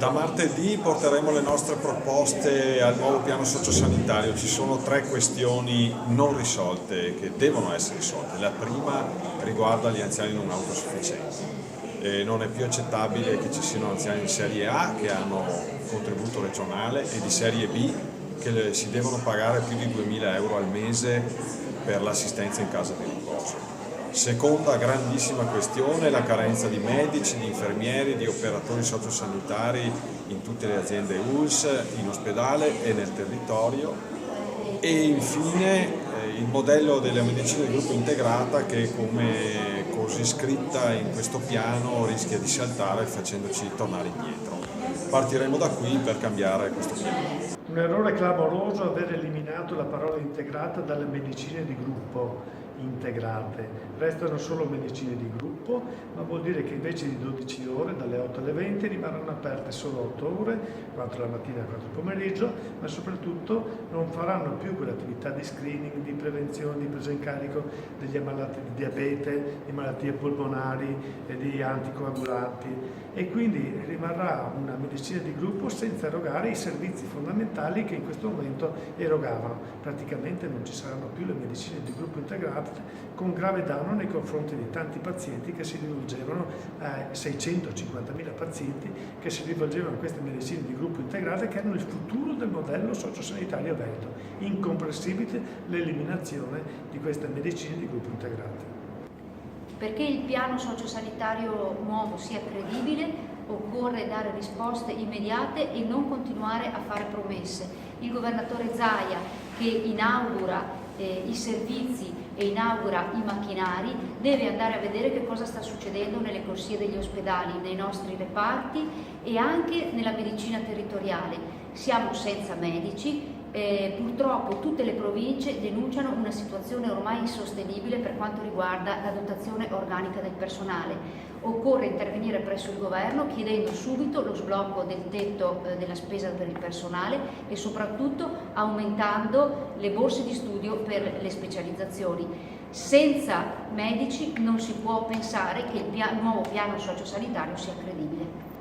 Da martedì porteremo le nostre proposte al nuovo piano sociosanitario. Ci sono 3 questioni non risolte che devono essere risolte. La prima riguarda gli anziani non autosufficienti. Non è più accettabile che ci siano anziani di serie A che hanno contributo regionale e di serie B che si devono pagare più di 2.000 euro al mese per l'assistenza in casa di riposo. Seconda grandissima questione, la carenza di medici, di infermieri, di operatori sociosanitari in tutte le aziende ULSS, in ospedale e nel territorio. E infine il modello della medicina di gruppo integrata che, come così scritta in questo piano, rischia di saltare facendoci tornare indietro. Partiremo da qui per cambiare questo piano. Un errore clamoroso aver eliminato la parola integrata dalle medicine di gruppo integrate. Restano solo medicine di gruppo, ma vuol dire che invece di 12 ore, dalle 8 alle 20, rimarranno aperte solo 8 ore, 4 la mattina e 4 il pomeriggio, ma soprattutto non faranno più quell'attività di screening, di prevenzione, di presa in carico degli ammalati di diabete, di malattie polmonari e di anticoagulanti, e quindi rimarrà una medicina di gruppo senza erogare i servizi fondamentali che in questo momento erogavano. Praticamente non ci saranno più le medicine di gruppo integrate, con grave danno nei confronti di tanti pazienti che si rivolgevano, 650.000 pazienti che si rivolgevano a queste medicine di gruppo integrate, che erano il futuro del modello sociosanitario veneto. Incomprensibile l'eliminazione di queste medicine di gruppo integrate. Perché il piano sociosanitario nuovo sia credibile, occorre dare risposte immediate e non continuare a fare promesse. Il governatore Zaia, che inaugura i servizi e inaugura i macchinari, deve andare a vedere che cosa sta succedendo nelle corsie degli ospedali, nei nostri reparti e anche nella medicina territoriale. Siamo senza medici. Purtroppo tutte le province denunciano una situazione ormai insostenibile per quanto riguarda la dotazione organica del personale. Occorre intervenire presso il governo chiedendo subito lo sblocco del tetto della spesa per il personale e soprattutto aumentando le borse di studio per le specializzazioni. Senza medici non si può pensare che il nuovo piano sociosanitario sia credibile.